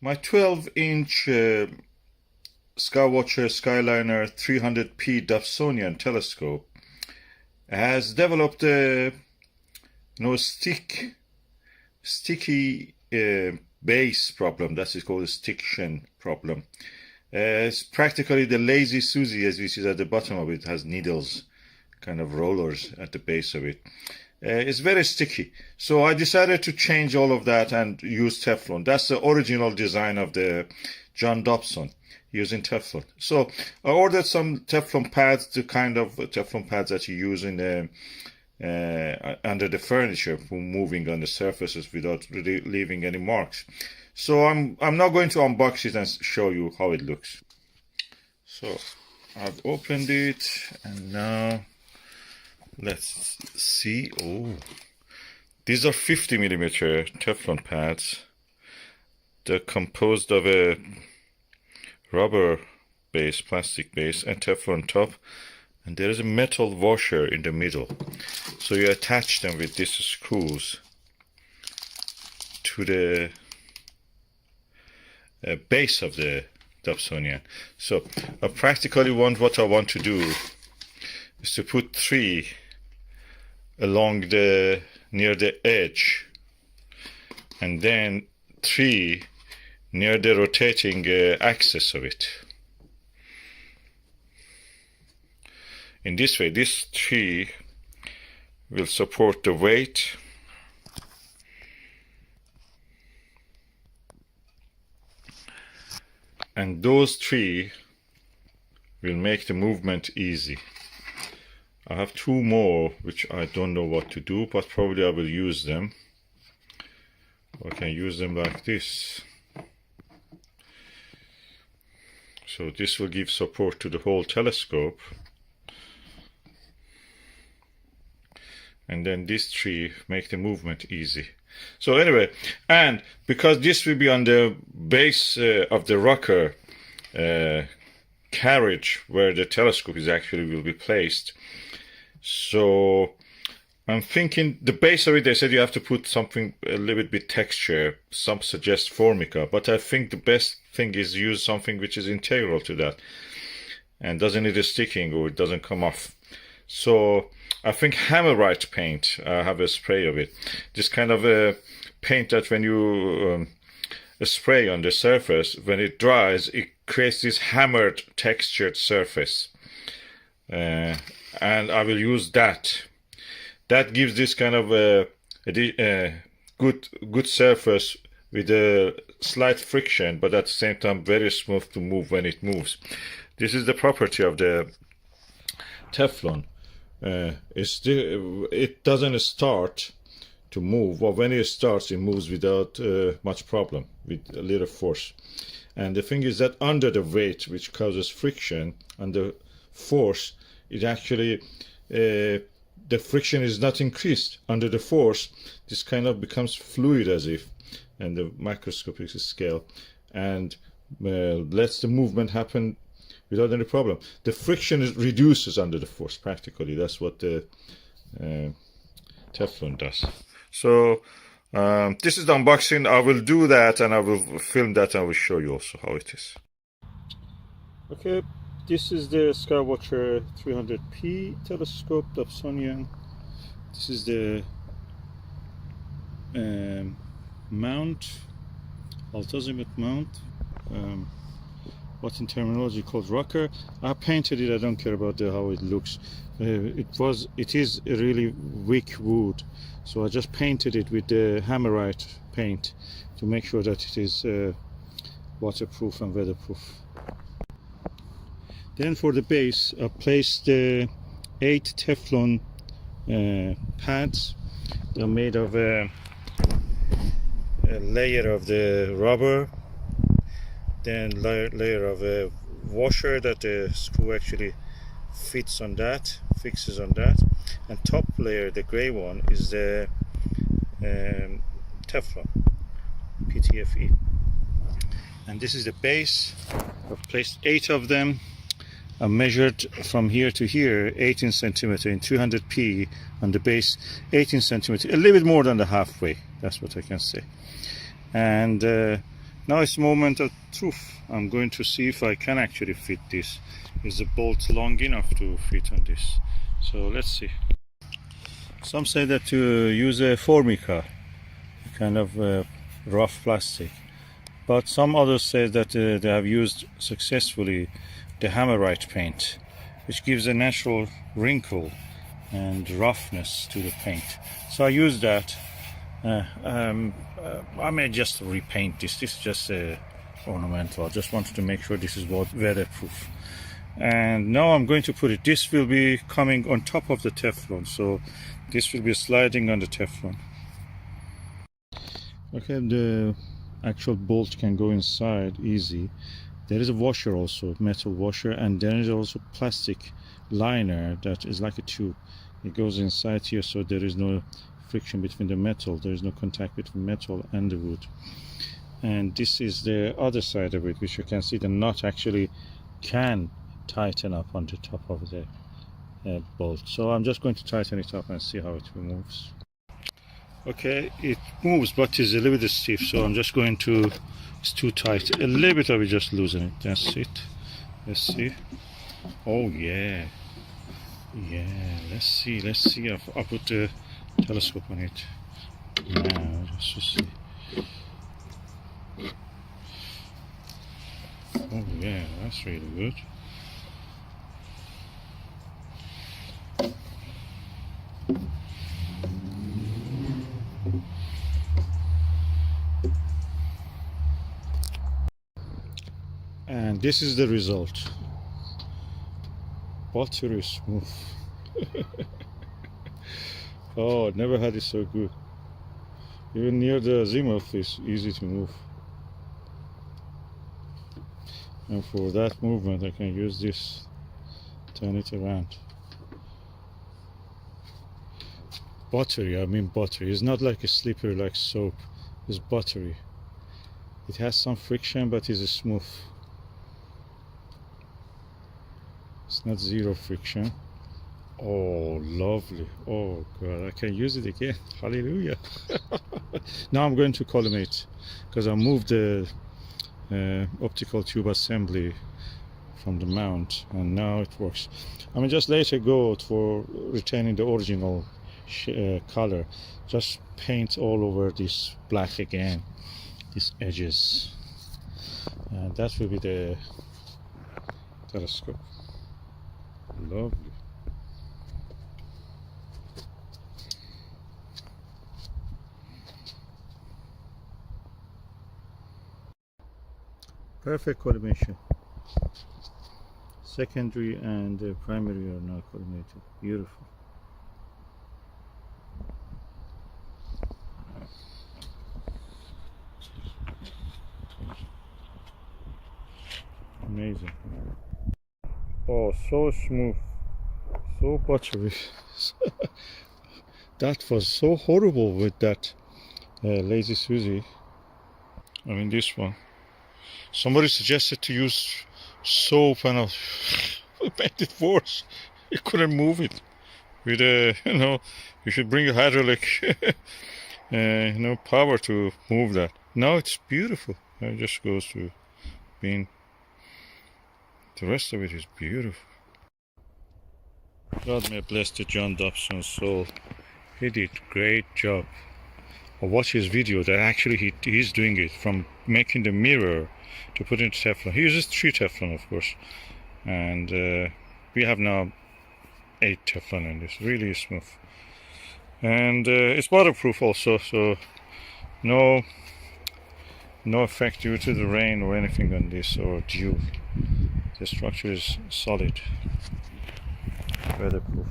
My 12-inch Skywatcher Skyliner 300p Dobsonian telescope has developed a sticky base problem. That is called a stiction problem. It's practically the lazy Susie, as you see at the bottom of it, has needles, kind of rollers at the base of it. It's very sticky. So I decided to change all of that and use Teflon. That's the original design of the John Dobson, using Teflon. So I ordered some Teflon pads, the kind of Teflon pads that you use in the under the furniture for moving on the surfaces without really leaving any marks. So I'm not going to unbox it and show you how it looks. So I've opened it, and now let's see. Oh, these are 50mm Teflon pads. They're composed of a rubber base, plastic base, and Teflon top, and there is a metal washer in the middle. So you attach them with these screws to the base of the Dobsonian. So what I want to do is to put 3 along near the edge, and then 3 near the rotating axis of it. In this way, this 3 will support the weight, and those 3 will make the movement easy. I have 2 more which I don't know what to do, but probably I will use them. I can use them like this. So this will give support to the whole telescope. And then these 3 make the movement easy. So anyway, and because this will be on the base of the rocker carriage where the telescope will be placed, so I'm thinking the base of it, they said you have to put something a little bit texture. Some suggest formica, but I think the best thing is use something which is integral to that and doesn't need a sticking, or it doesn't come off. So I think hammerite paint, I have a spray of it. This kind of a paint that when you spray on the surface, when it dries, it creates this hammered textured surface. And I will use that. That gives this kind of a good surface with a slight friction, but at the same time very smooth to move when it moves. This is the property of the Teflon. It doesn't start to move, or when it starts, it moves without much problem, with a little force. And the thing is that under the weight, which causes friction, under force, it actually the friction is not increased. Under the force, this kind of becomes fluid as if, and the microscopic scale, and lets the movement happen without any problem. The friction reduces under the force practically. That's what the Teflon does. So this is the unboxing. I will do that, and I will film that, and I will show you also how it is. Okay, this is the Skywatcher 300p telescope Dobsonian. This is the mount, Azieven mount. What in terminology called rocker. I painted it. I don't care about how it looks. It is a really weak wood, so I just painted it with the hammerite paint to make sure that it is waterproof and weatherproof. Then for the base, I placed 8 Teflon pads. They're made of a layer of the rubber, then layer of a washer that the screw actually fixes on that, and top layer, the gray one, is the Teflon PTFE. And this is the base. I've placed 8 of them. I measured from here to here 18 centimeter in 200p on the base, 18 centimeter, a little bit more than the halfway, that's what I can say. And Now it's moment of truth. I'm going to see if I can actually fit this. Is the bolt long enough to fit on this? So let's see. Some say that to use a formica, kind of rough plastic, but some others say that they have used successfully the hammerite paint, which gives a natural wrinkle and roughness to the paint. So I use that. I may just repaint this. This is just ornamental. I just wanted to make sure this is weatherproof. And now I'm going to put it. This will be coming on top of the Teflon, so this will be sliding on the Teflon. Okay, the actual bolt can go inside easy. There is a washer also, metal washer, and there is also plastic liner that is like a tube. It goes inside here, so there is no friction between the metal. There is no contact between metal and the wood. And this is the other side of it, which you can see the nut actually can tighten up on the top of the bolt. So I'm just going to tighten it up and see how it moves. Okay, it moves, but it's a little bit stiff, so I'm just going to, it's too tight, a little bit of it, just loosen it. That's it. Let's see. Oh yeah, let's see. I'll put the telescope on it now, just to see. Oh yeah, that's really good. And this is the result. Buttery smooth. Oh, never had it so good. Even near the Azimuth is easy to move. And for that movement I can use this, turn it around. Buttery, I mean buttery. It's not like a slippery like soap. It's buttery. It has some friction, but it's smooth. It's not zero friction. Oh, lovely. Oh God, I can use it again. Hallelujah. Now I'm going to collimate, because I moved the optical tube assembly from the mount, and now it works. I mean, just later go for retaining the original color. Just paint all over this black again, these edges, and that will be the telescope. Lovely. Perfect collimation. Secondary and primary are now collimated. Beautiful. Amazing. Oh, so smooth, so buttery. That was so horrible with that Lazy Susie. I mean, this one. Somebody suggested to use soap, and I made it worse. You couldn't move it with a, you should bring a hydraulic, power to move that. Now it's beautiful. It just goes to being. The rest of it is beautiful. God may bless the John Dobson's soul. He did a great job. I watched his video that actually he's doing it from making the mirror to put into Teflon. He uses 3 Teflon, of course, and we have now 8 Teflon in this. Really smooth, and it's waterproof also, so no effect due to the rain or anything on this, or dew. The structure is solid, weatherproof.